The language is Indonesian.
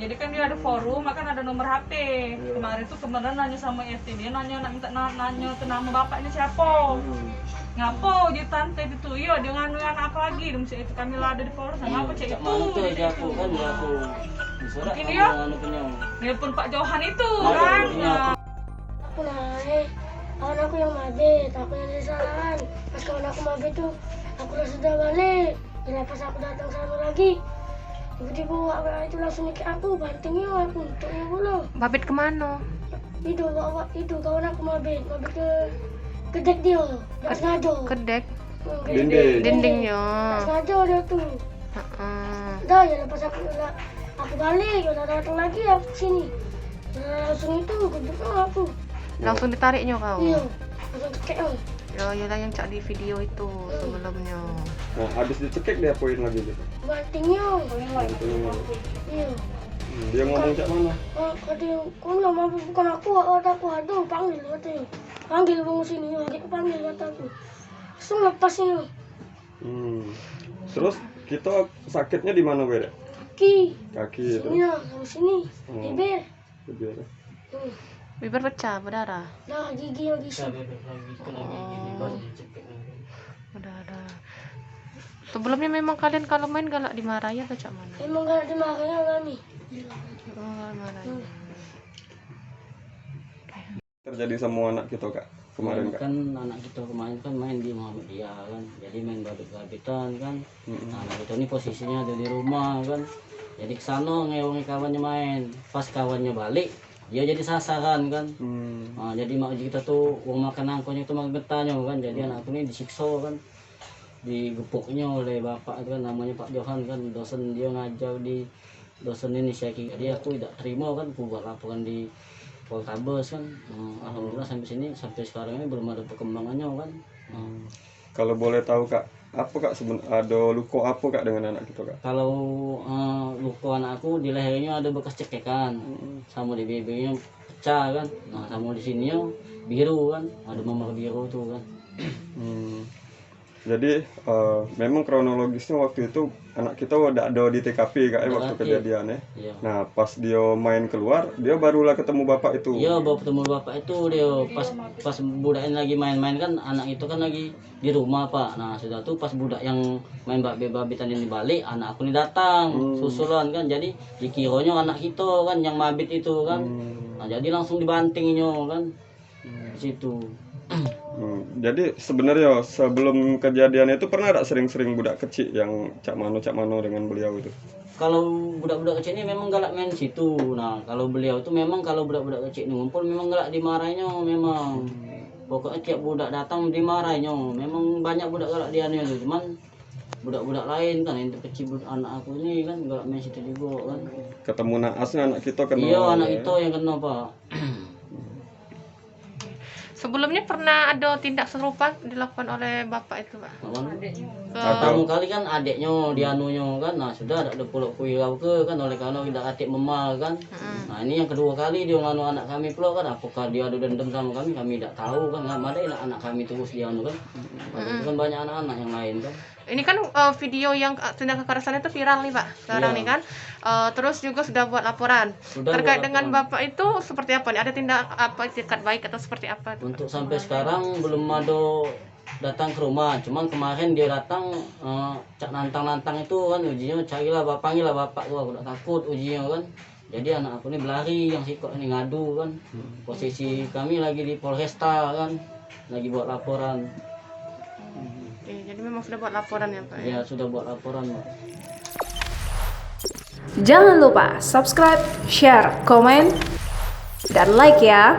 Jadi kan dia ada forum, kan ada nomor HP. Kemarin tuh kemarin nanya sama RT, dia nanya tuh nama bapak ini siapa. Ngapo dia tante itu, iya dia nganu anak apa lagi, dong itu kami lah ada di forum, ngapa cek itu. Aku kan dia aku. Mungkin dia nelpon Pak Johan itu kan. Aku naik, kawan aku yang mabit, aku yang kesalahan. Pas kawan aku mabit tuh, aku sudah balik. Dan pas aku datang sana lagi, tiba-tiba orang itu langsung nikah aku, bantingnya aku untuknya belum. Babit kemana? Itu kawan aku mabit ke dek dia, nggak sengaja. Kedek Nggak dindingnya. sengaja dia tuh. Dah ya lepas aku balik, udah datang lagi aku sini. Nah, langsung itu geduknya aku. Langsung ditariknya kau. Iya, langsung cekek. Ya, yalah yang cak di video itu sebelumnya. Nah, habis dicekek dia poin lagi gitu. Bantingnya. Iya. Dia ngomong cak mana? Katanya, kau nggak mampu bukan aku, aduh panggil katanya. Panggil bang sini, lagi panggil kataku. Langsung lepasnya. Terus kita sakitnya di mana, Beda? Kaki itu. Iya, sama sini. Bibir. Bibir. Bibir pecah, berdarah. Nah, gigi lagi sih. Berdarah. Sebelumnya memang kalian kalau main galak dimarahin atau cak mana? Emang gak dimarahin kami. Oh, marahin. Terjadi sama anak kita, Kak. Kemarin, Kak. Kan anak kita kemarin kan main di Muhammadiyah kan. Jadi main babit-babitan kan. Nah, anak kita ini posisinya ada di rumah kan. Jadi kesana ngewongi kawannya main. Pas kawannya balik, dia jadi sasaran kan. Nah, jadi mak kita tuh uang makan angkonya itu makan getahnya kan. Jadi anakku ini disiksa kan. Digepuknya oleh bapak itu kan, namanya Pak Johan kan, dosen dia ngajar di dosen ini Syaki. Jadi aku tidak terima kan, aku buat laporan di Poltabes kan. Alhamdulillah sampai sekarang ini belum ada perkembangannya kan. Kalau boleh tahu, Kak, apa Kak ada luka apa Kak dengan anak kita, Kak? Kalau luka anakku di lehernya ada bekas cekekan, sama di bibirnya pecah kan. Nah, sama di sininya biru kan, ada memar biru tuh kan. Jadi memang kronologisnya waktu itu anak kita udah ada di TKP Kak waktu kejadiannya. Iya. Nah, pas dia main keluar, dia barulah ketemu bapak itu. Iya, baru ketemu bapak itu dia pas budaknya lagi main-main kan, anak itu kan lagi di rumah Pak. Nah, sudah tuh pas budak yang main babitan ini balik, anak aku ini datang susulan kan. Jadi dikiranya anak kita kan yang mabit itu kan. Nah, jadi langsung dibantingnya kan di situ. Jadi sebenarnya sebelum kejadian itu pernah ada sering-sering budak kecil yang cak mano dengan beliau itu? Kalau budak-budak kecil ini memang galak main situ. Nah, kalau beliau itu memang kalau budak-budak kecil ini ngumpul memang galak dimarahinnya memang. Pokoknya tiap budak datang dimarahinnya. Memang banyak budak galak dia nih tuh. Cuman budak-budak lain kan yang kecil anak aku ini kan galak main situ juga kan. Ketemu naasnya anak kita kena. Iya, anak itu yang kena Pak. Sebelumnya pernah ada tindak serupa dilakukan oleh bapak itu, Pak? Pertama kali kan adiknya dianunya kan, nah sudah ada pulau kuirau ke kan, oleh karena tidak atik memal kan. Nah ini yang kedua kali dia nganu anak kami pulau kan, apakah dia ada dendam sama kami tidak tahu kan, nggak ada anak kami terus dianu kan. Itu kan banyak anak-anak yang lain kan. Ini kan video yang tindak kekerasan itu viral nih Pak sekarang nih kan. Terus juga sudah buat laporan. Terkait dengan bapak itu seperti apa nih? Ada tindak apa etikat baik atau seperti apa? Untuk sampai sekarang belum ada datang ke rumah. Cuman kemarin dia datang cak nantang itu kan, ujinya carilah bapak, panggil lah bapak gua udah takut ujinya kan. Jadi anak aku ini berlari, yang sikok ini ngadu kan. Posisi kami lagi di Polresta kan, lagi buat laporan. Jadi memang sudah buat laporan ya Pak? Ya sudah buat laporan Pak. Jangan lupa subscribe, share, komen, dan like ya.